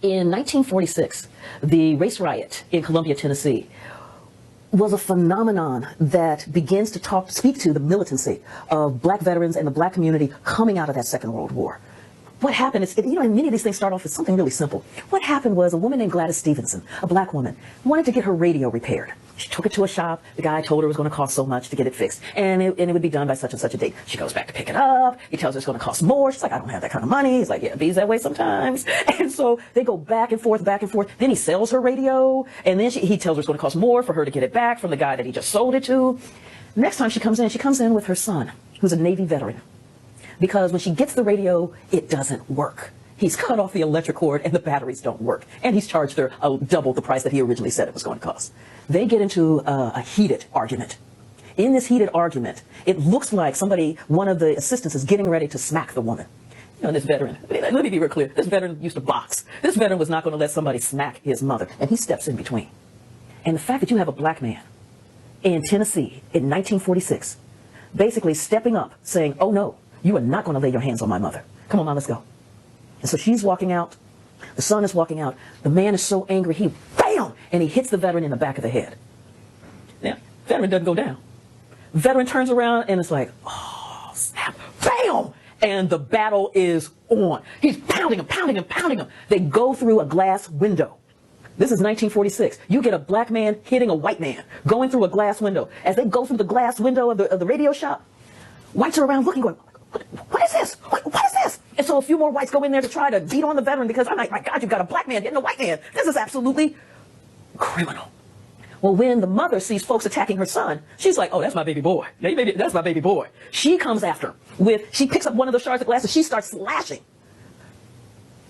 In 1946, the race riot in Columbia, Tennessee, was a phenomenon that begins to speak to the militancy of black veterans and the black community coming out of that Second World War. What happened is, and many of these things start off as something really simple. What happened was a woman named Gladys Stevenson, a black woman, wanted to get her radio repaired. She took it to a shop. The guy told her it was going to cost so much to get it fixed, and it would be done by such and such a date. She goes back to pick it up. He tells her it's going to cost more. She's like, I don't have that kind of money. He's like, yeah, it be that way sometimes. And so they go back and forth, back and forth. Then he sells her radio, and then he tells her it's going to cost more for her to get it back from the guy that he just sold it to. Next time she comes in with her son, who's a Navy veteran. Because when she gets the radio, it doesn't work. He's cut off the electric cord and the batteries don't work. And he's charged her double the price that he originally said it was going to cost. They get into a heated argument. In this heated argument, it looks like one of the assistants is getting ready to smack the woman. This veteran, let me be real clear. This veteran used to box. This veteran was not going to let somebody smack his mother. And he steps in between. And the fact that you have a black man in Tennessee in 1946 basically stepping up saying, oh no, you are not going to lay your hands on my mother. Come on, Mom, let's go. And so she's walking out. The son is walking out. The man is so angry, he bam! And he hits the veteran in the back of the head. Now, veteran doesn't go down. Veteran turns around and it's like, oh, snap, bam! And the battle is on. He's pounding him, pounding him, pounding him. They go through a glass window. This is 1946. You get a black man hitting a white man, going through a glass window. As they go through the glass window of the radio shop, whites are around looking, going, what is this? What is this? And so a few more whites go in there to try to beat on the veteran because I'm like, my God, you've got a black man hitting a white man. This is absolutely criminal. Well, when the mother sees folks attacking her son, she's like, oh, that's my baby boy. That's my baby boy. She comes after him she picks up one of those shards of glass and she starts slashing.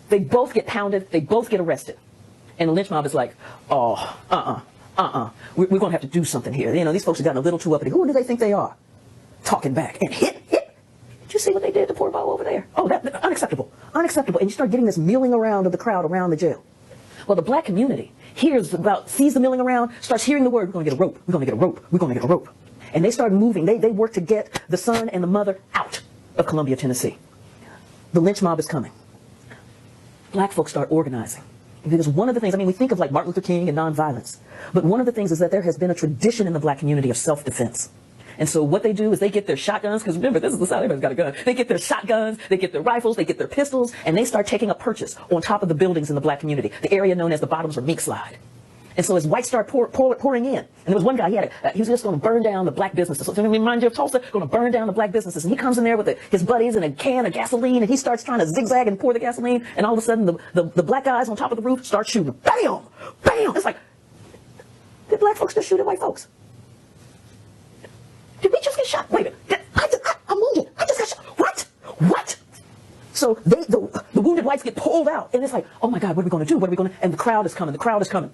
They both get pounded. They both get arrested. And the lynch mob is like, oh, We're going to have to do something here. These folks have gotten a little too uppity. Who do they think they are? Talking back and hit. Did you see what they did to poor Bo over there? Oh, that unacceptable. Unacceptable. And you start getting this milling around of the crowd around the jail. Well, the black community sees the milling around, starts hearing the word, we're going to get a rope, we're going to get a rope, we're going to get a rope. And they start moving. They work to get the son and the mother out of Columbia, Tennessee. The lynch mob is coming. Black folks start organizing. Because one of the things, we think of like Martin Luther King and nonviolence, but one of the things is that there has been a tradition in the black community of self-defense. And so what they do is they get their shotguns, because remember, this is the South, everybody's got a gun. They get their shotguns, they get their rifles, they get their pistols, and they start taking up purchase on top of the buildings in the black community, the area known as the Bottoms or Mink Slide. And so as whites start pouring in, and there was one guy, he was just going to burn down the black businesses. So it reminds you of Tulsa, going to burn down the black businesses. And he comes in there with his buddies and a can of gasoline, and he starts trying to zigzag and pour the gasoline, and all of a sudden the black guys on top of the roof start shooting. Bam! Bam! It's like, did black folks just shoot at white folks? Did we just get shot? Wait a minute. I'm wounded. I just got shot. What? So the wounded whites get pulled out. And it's like, oh my God, what are we going to do? And the crowd is coming.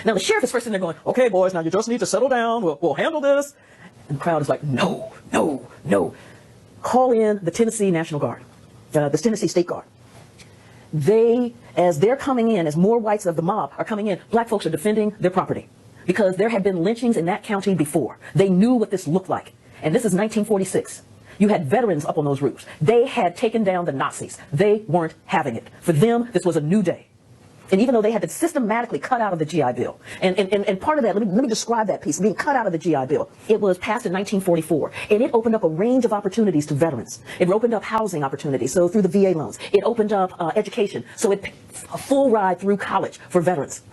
Now the sheriff is first in there going, okay, boys, now you just need to settle down. We'll handle this. And the crowd is like, no. Call in the Tennessee National Guard, the Tennessee State Guard. As they're coming in, as more whites of the mob are coming in, black folks are defending their property. Because there had been lynchings in that county before. They knew what this looked like. And this is 1946. You had veterans up on those roofs. They had taken down the Nazis. They weren't having it. For them, this was a new day. And even though they had been systematically cut out of the GI Bill, and part of that, let me describe that piece, being cut out of the GI Bill. It was passed in 1944, and it opened up a range of opportunities to veterans. It opened up housing opportunities, so through the VA loans. It opened up education, so a full ride through college for veterans.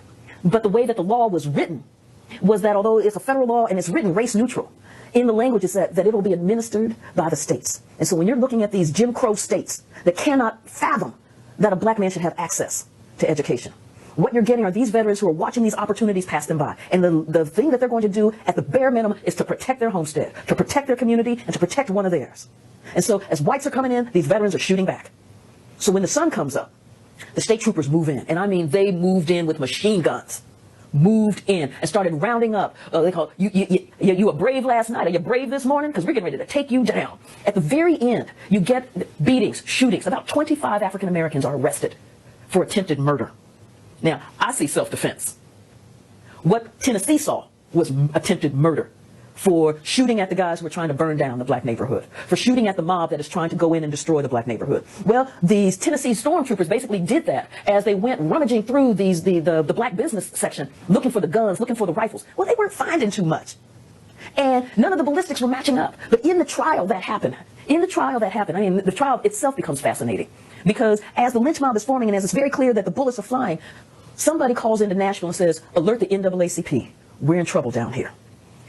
But the way that the law was written was that although it's a federal law and it's written race neutral, in the language is that it will be administered by the states. And so when you're looking at these Jim Crow states that cannot fathom that a black man should have access to education, what you're getting are these veterans who are watching these opportunities pass them by. And the thing that they're going to do at the bare minimum is to protect their homestead, to protect their community, and to protect one of theirs. And so as whites are coming in, these veterans are shooting back. So when the sun comes up, the state troopers move in. And they moved in with machine guns. Moved in and started rounding up. They call you were brave last night. Are you brave this morning? Because we're getting ready to take you down. At the very end, you get beatings, shootings. About 25 African Americans are arrested for attempted murder. Now, I see self-defense. What Tennessee saw was attempted murder for shooting at the guys who are trying to burn down the black neighborhood, for shooting at the mob that is trying to go in and destroy the black neighborhood. Well, these Tennessee stormtroopers basically did that as they went rummaging through the black business section, looking for the guns, looking for the rifles. Well, they weren't finding too much. And none of the ballistics were matching up. But in the trial that happened, I mean, the trial itself becomes fascinating. Because as the lynch mob is forming and as it's very clear that the bullets are flying, somebody calls into Nashville and says, alert the NAACP. We're in trouble down here.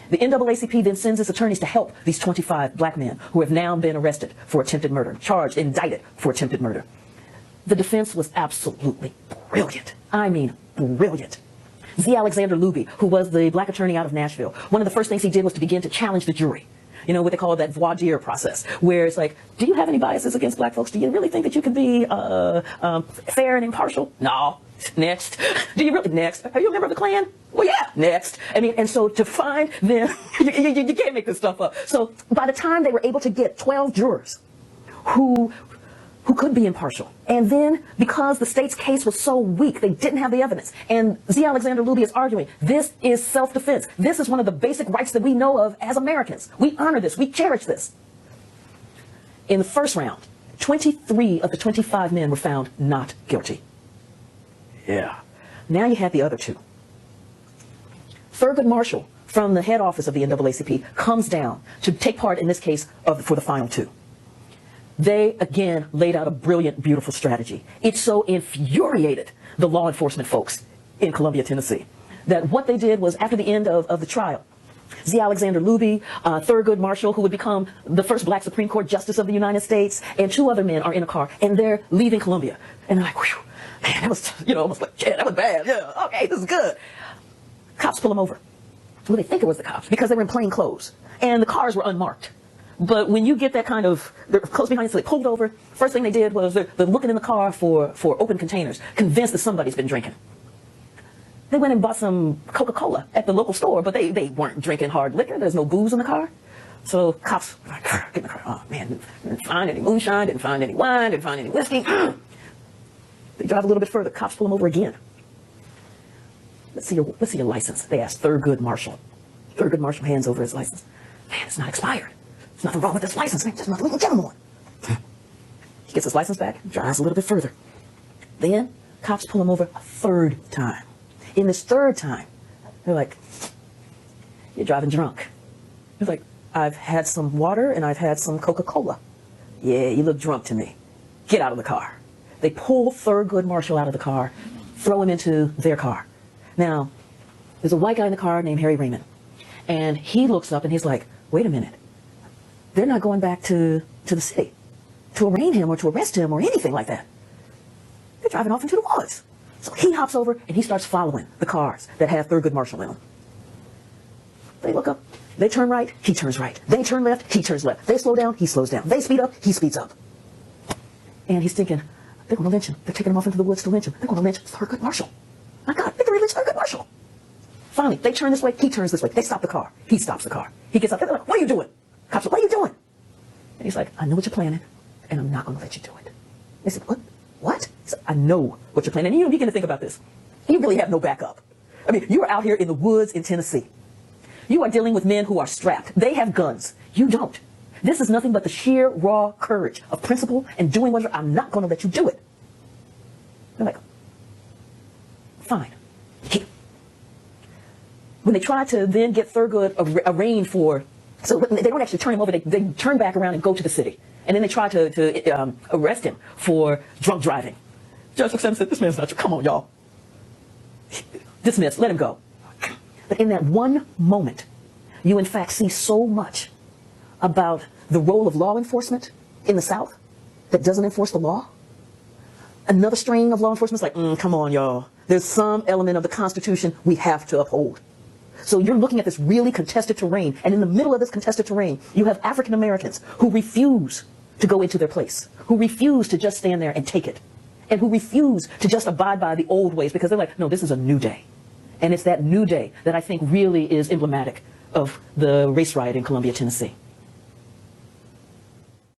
The NAACP then sends its attorneys to help these 25 black men who have now been arrested for attempted murder, charged, indicted for attempted murder. The defense was absolutely brilliant. I mean, brilliant. Z. Alexander Luby, who was the black attorney out of Nashville, one of the first things he did was to begin to challenge the jury. You know, what they call that voir dire process, where it's like, do you have any biases against black folks? Do you really think that you can be fair and impartial? No. Next. Do you really? Next. Are you a member of the Klan? Well, yeah. Next. I mean, and so to find them, you can't make this stuff up. So by the time they were able to get 12 jurors who could be impartial, and then because the state's case was so weak, they didn't have the evidence. And Z. Alexander Luby is arguing, this is self-defense. This is one of the basic rights that we know of as Americans. We honor this. We cherish this. In the first round, 23 of the 25 men were found not guilty. Yeah. Now you had the other two. Thurgood Marshall, from the head office of the NAACP, comes down to take part in this case for the final two. They, again, laid out a brilliant, beautiful strategy. It so infuriated the law enforcement folks in Columbia, Tennessee, that what they did was, after the end of the trial, Z. Alexander Luby, Thurgood Marshall, who would become the first black Supreme Court Justice of the United States, and two other men are in a car, and they're leaving Columbia. And they're like, whew, man, that was, almost like, yeah, that was bad. Yeah, okay, this is good. Cops pull them over. Well, they think it was the cops because they were in plain clothes, and the cars were unmarked. But when you get that kind of, they're close behind, so they pulled over. First thing they did was they're looking in the car for open containers, convinced that somebody's been drinking. They went and bought some Coca-Cola at the local store, but they weren't drinking hard liquor. There's no booze in the car. So cops were like, get in the car. Oh, man, didn't find any moonshine, didn't find any wine, didn't find any whiskey. They drive a little bit further. Cops pull them over again. Let's see your license. They asked Thurgood Marshall. Thurgood Marshall hands over his license. Man, it's not expired. There's nothing wrong with this license. There's nothing we can get him on. He gets his license back, drives a little bit further. Then cops pull him over a third time. In this third time, they're like, you're driving drunk. He's like, I've had some water and I've had some Coca-Cola. Yeah, you look drunk to me. Get out of the car. They pull Thurgood Marshall out of the car, throw him into their car. Now, there's a white guy in the car named Harry Raymond. And he looks up and he's like, wait a minute. They're not going back to the city to arraign him or to arrest him or anything like that. They're driving off into the woods. So he hops over and he starts following the cars that have Thurgood Marshall in them. They look up. They turn right. He turns right. They turn left. He turns left. They slow down. He slows down. They speed up. He speeds up. And he's thinking, they're going to lynch him. They're taking him off into the woods to lynch him. They're going to lynch Thurgood Marshall. My God, they're going to lynch Thurgood Marshall. Finally, they turn this way. He turns this way. They stop the car. He stops the car. He gets up. They're like, what are you doing? Cops are, what are you doing? And he's like, I know what you're planning, and I'm not going to let you do it. They said, what? What? He said, I know what you're planning. And you begin to think about this. You really have no backup. I mean, you are out here in the woods in Tennessee. You are dealing with men who are strapped. They have guns. You don't. This is nothing but the sheer, raw courage of principle and doing what I'm not going to let you do it. They're like, fine. Here. When they try to then get Thurgood arraigned for, so they don't actually turn him over, they turn back around and go to the city. And then they try to arrest him for drunk driving. Judge looks at him and said, this man's not true. Come on, y'all. Dismiss, let him go. But in that one moment, you in fact see so much about the role of law enforcement in the South that doesn't enforce the law. Another strain of law enforcement is like, come on, y'all. There's some element of the Constitution we have to uphold. So you're looking at this really contested terrain, and in the middle of this contested terrain, you have African Americans who refuse to go into their place, who refuse to just stand there and take it, and who refuse to just abide by the old ways because they're like, no, this is a new day. And it's that new day that I think really is emblematic of the race riot in Columbia, Tennessee.